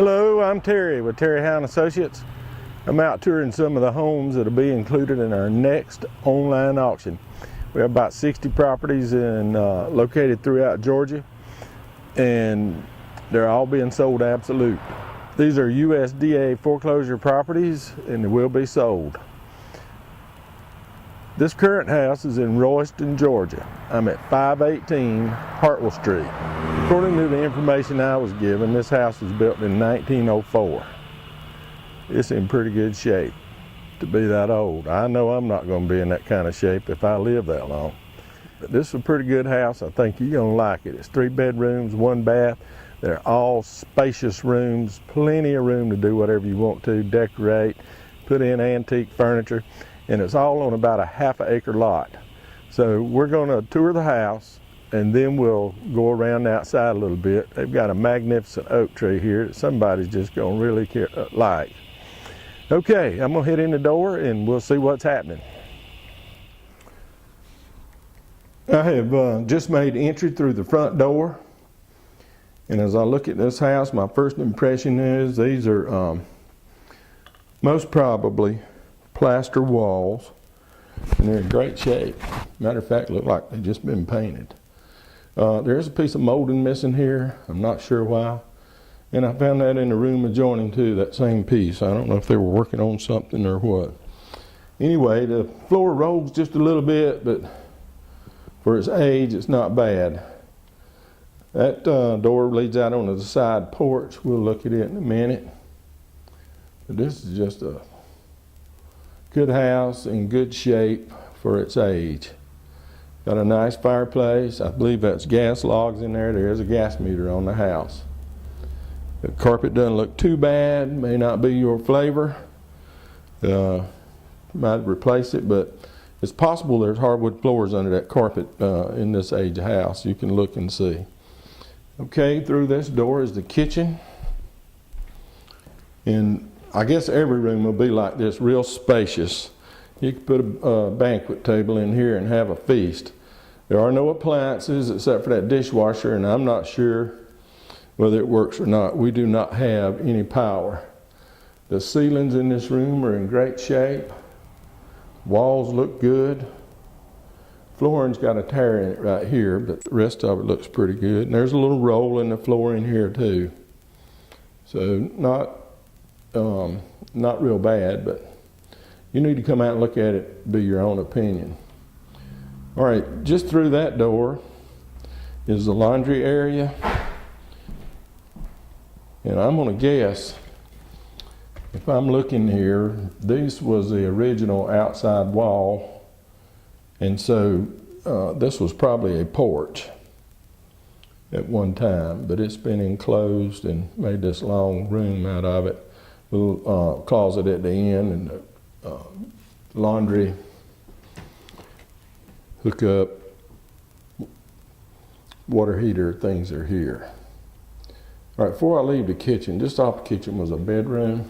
Hello, I'm Terry with Terry Howe & Associates. I'm out touring some of the homes that will be included in our next online auction. We have about 60 properties located throughout Georgia, and they're all being sold absolute. These are USDA foreclosure properties, and they will be sold. This current house is in Royston, Georgia. I'm at 518 Hartwell Street. According to the information I was given, this house was built in 1904. It's in pretty good shape to be that old. I know I'm not going to be in that kind of shape if I live that long. But this is a pretty good house. I think you're going to like it. It's 3 bedrooms, 1 bath. They're all spacious rooms, plenty of room to do whatever you want to, decorate, put in antique furniture, and it's all on about a ½ acre lot. So we're going to tour the house, and then we'll go around the outside a little bit. They've got a magnificent oak tree here that somebody's just going to really like. Okay, I'm going to head in the door and we'll see what's happening. I have just made entry through the front door, and as I look at this house, my first impression is these are most probably plaster walls, and they're in great shape. Matter of fact, look like they've just been painted. There's a piece of molding missing here. I'm not sure why. And I found that in the room adjoining to that same piece. I don't know if they were working on something or what. Anyway, the floor rolls just a little bit, but for its age, it's not bad. That door leads out onto the side porch. We'll look at it in a minute. But this is just a good house in good shape for its age. Got a nice fireplace. I believe that's gas logs in there. There is a gas meter on the house. The carpet doesn't look too bad. May not be your flavor. Might replace it, but it's possible there's hardwood floors under that carpet in this age house. You can look and see. Okay, through this door is the kitchen. And I guess every room will be like this, real spacious. You could put a banquet table in here and have a feast. There are no appliances except for that dishwasher, and I'm not sure whether it works or not. We do not have any power. The ceilings in this room are in great shape. Walls look good. Flooring's got a tear in it right here, but the rest of it looks pretty good. And there's a little roll in the floor in here too. So not real bad, but you need to come out and look at it, be your own opinion. All right, just through that door is the laundry area. And I'm going to guess, if I'm looking here, this was the original outside wall. And so this was probably a porch at one time, but it's been enclosed and made this long room out of it. Little closet at the end, and the laundry hookup, water heater things are here. All right, before I leave the kitchen, just off the kitchen was a bedroom.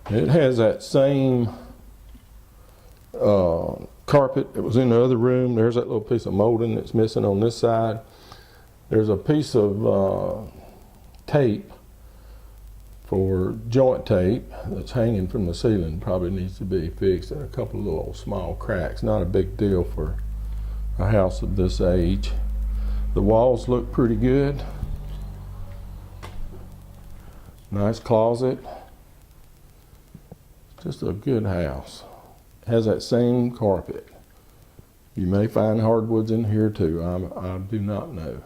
It has that same carpet that was in the other room. There's that little piece of molding that's missing on this side. There's a piece of tape for joint tape that's hanging from the ceiling. Probably needs to be fixed, and a couple of little small cracks. Not a big deal for a house of this age. The walls look pretty good. Nice closet. Just a good house. Has that same carpet. You may find hardwoods in here too. I do not know.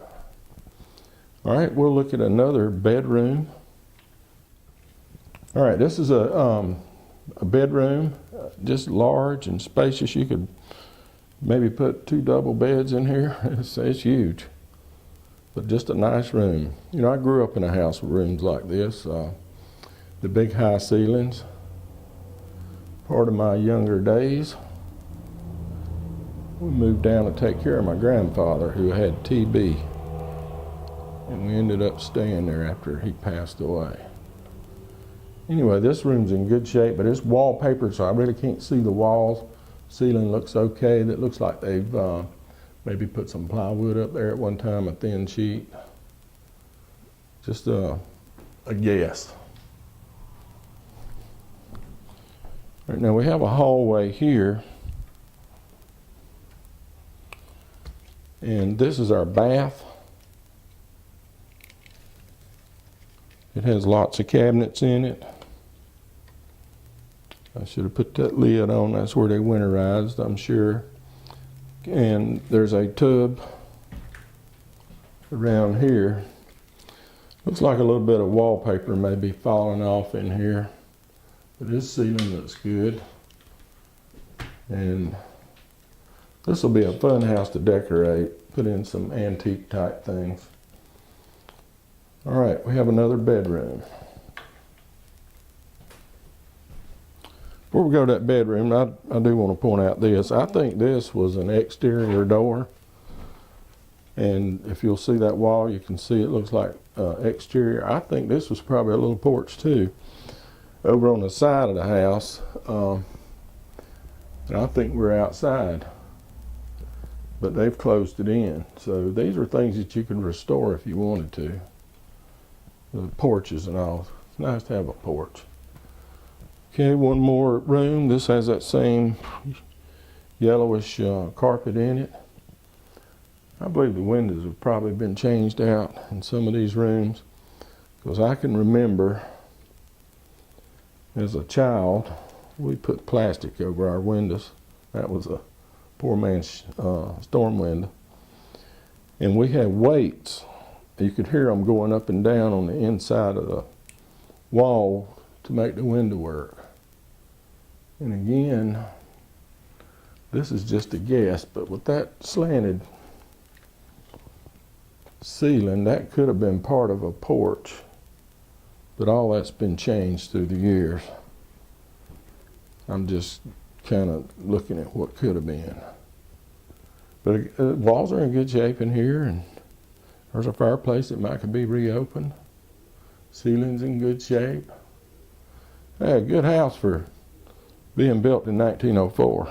All right, we'll look at another bedroom. All right, this is a bedroom, just large and spacious. You could maybe put 2 double beds in here. It's huge, but just a nice room. You know, I grew up in a house with rooms like this. The big high ceilings, part of my younger days. We moved down to take care of my grandfather who had TB, and we ended up staying there after he passed away. Anyway, this room's in good shape, but it's wallpapered, so I really can't see the walls. Ceiling looks okay. That looks like they've Maybe put some plywood up there at one time, a thin sheet. Just a guess. All right, now we have a hallway here. And this is our bath. It has lots of cabinets in it. I should have put that lid on. That's where they winterized, I'm sure. And there's a tub around here. Looks like a little bit of wallpaper may be falling off in here. But this ceiling looks good. And this will be a fun house to decorate. Put in some antique type things. All right, we have another bedroom. Before we go to that bedroom, I do want to point out this. I think this was an exterior door. And if you'll see that wall, you can see it looks like exterior. I think this was probably a little porch too, over on the side of the house. And I think we're outside, but they've closed it in. So these are things that you can restore if you wanted to. The porches and all. It's nice to have a porch. Okay, one more room. This has that same yellowish carpet in it. I believe the windows have probably been changed out in some of these rooms, because I can remember as a child, we put plastic over our windows. That was a poor man's storm window. And we had weights. You could hear them going up and down on the inside of the wall to make the window work. And again, this is just a guess, but with that slanted ceiling, that could have been part of a porch, but all that's been changed through the years. I'm just kind of looking at what could have been. But walls are in good shape in here, and there's a fireplace that might could be reopened. Ceiling's in good shape. Hey, a good house for being built in 1904.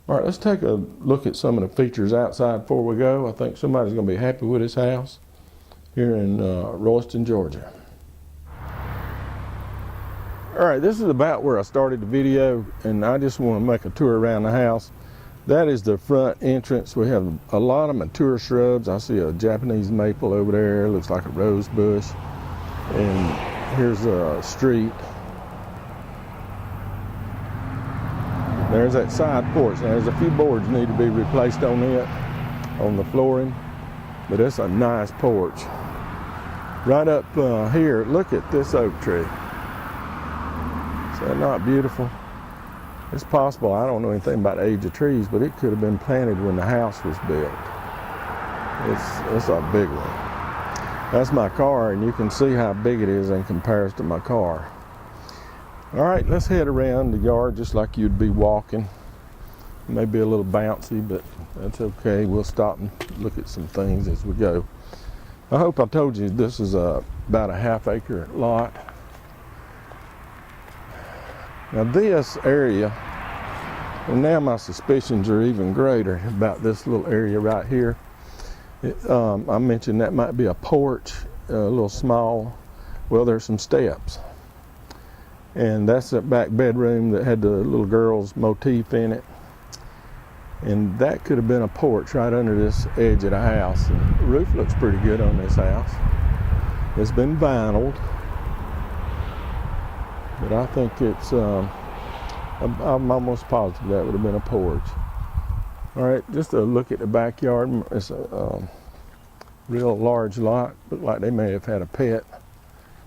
All right, let's take a look at some of the features outside before we go. I think somebody's going to be happy with this house here in Royston, Georgia. All right, this is about where I started the video, and I just want to make a tour around the house. That is the front entrance. We have a lot of mature shrubs. I see a Japanese maple over there. It looks like a rose bush. And here's a street. There's that side porch. Now, there's a few boards need to be replaced on it, on the flooring, but it's a nice porch. Right up here, look at this oak tree. Is that not beautiful? It's possible, I don't know anything about the age of trees, but it could have been planted when the house was built. It's a big one. That's my car, and you can see how big it is in comparison to my car. All right, let's head around the yard just like you'd be walking. It may be a little bouncy, but that's okay. We'll stop and look at some things as we go. I hope I told you this is about a half-acre lot. Now this area, and now my suspicions are even greater about this little area right here. I mentioned that might be a porch, a little small. Well, there's some steps. And that's that back bedroom that had the little girl's motif in it. And that could have been a porch right under this edge of the house. And the roof looks pretty good on this house. It's been vinyled. But I think it's, I'm almost positive that would have been a porch. All right, just a look at the backyard. It's a real large lot. Looked like they may have had a pet.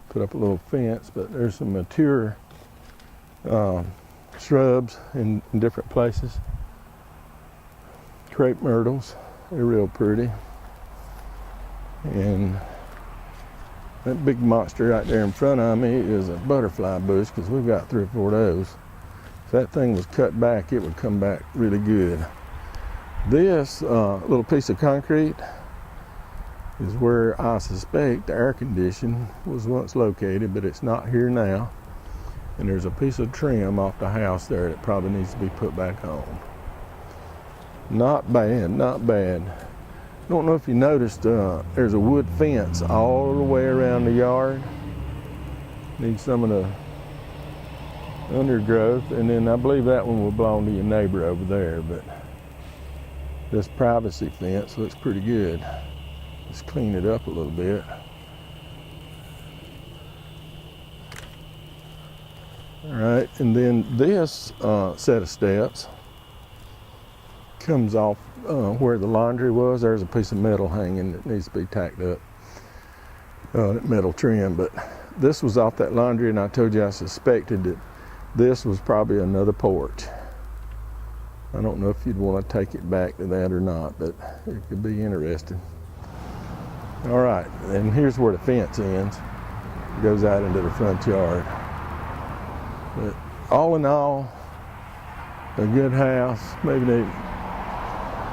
Put up a little fence, but there's some mature shrubs in different places. Crepe myrtles, they're real pretty. And that big monster right there in front of me is a butterfly bush, because we've got 3 or 4 of those. If that thing was cut back, it would come back really good. This little piece of concrete is where I suspect the air condition was once located, but it's not here now. And there's a piece of trim off the house there that probably needs to be put back on. Not bad, not bad. Don't know if you noticed, there's a wood fence all the way around the yard. Needs some of the undergrowth, and then I believe that one will belong to your neighbor over there, but this privacy fence looks pretty good. Let's clean it up a little bit. All right, and then this set of steps comes off where the laundry was. There's a piece of metal hanging that needs to be tacked up, that metal trim, but this was off that laundry, and I told you I suspected that this was probably another porch. I don't know if you'd want to take it back to that or not, but it could be interesting. All right, and here's where the fence ends. It goes out into the front yard. But all in all, a good house. Maybe they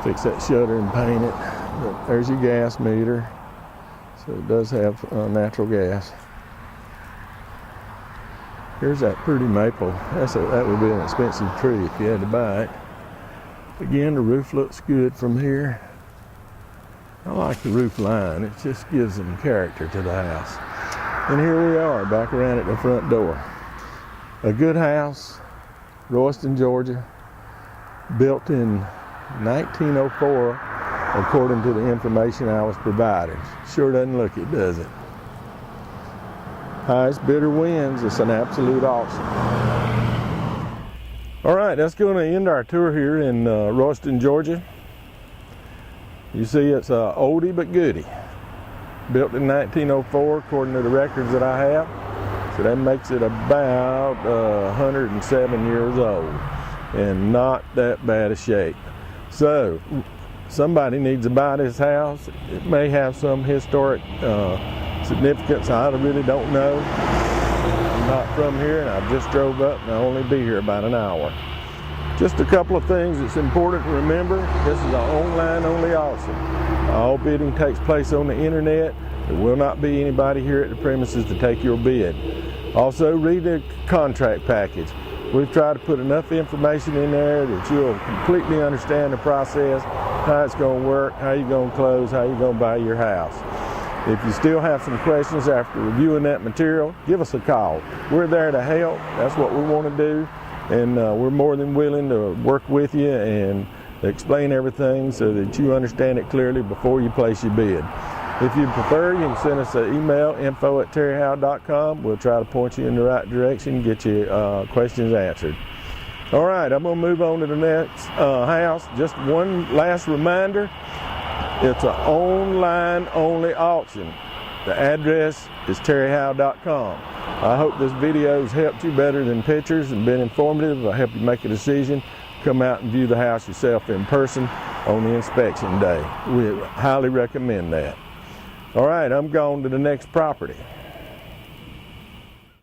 fix that shutter and paint it. But there's your gas meter. So it does have natural gas. Here's that pretty maple. That would be an expensive tree if you had to buy it. Again, the roof looks good from here. I like the roof line. It just gives some character to the house. And here we are, back around at the front door. A good house, Royston, Georgia, built in 1904, according to the information I was provided. Sure doesn't look it, does it? Highest bidder wins. It's an absolute auction. All right, that's going to end our tour here in Royston, Georgia. You see, it's a oldie but goodie. Built in 1904, according to the records that I have. So that makes it about 107 years old, and not that bad a shape. So somebody needs to buy this house. It may have some historic significance. I really don't know. I'm not from here, and I just drove up, and I'll only be here about an hour. Just a couple of things that's important to remember. This is an online only auction. All bidding takes place on the internet. There will not be anybody here at the premises to take your bid. Also, read the contract package. We've tried to put enough information in there that you'll completely understand the process, how it's going to work, how you're going to close, how you're going to buy your house. If you still have some questions after reviewing that material, give us a call. We're there to help. That's what we want to do. And we're more than willing to work with you and explain everything so that you understand it clearly before you place your bid. If you prefer, you can send us an email, info@terryhowe.com. We'll try to point you in the right direction and get your questions answered. All right, I'm going to move on to the next house. Just one last reminder, it's an online only auction. The address is terryhowe.com. I hope this video has helped you better than pictures and been informative. I help you make a decision. Come out and view the house yourself in person on the inspection day. We highly recommend that. All right, I'm going to the next property.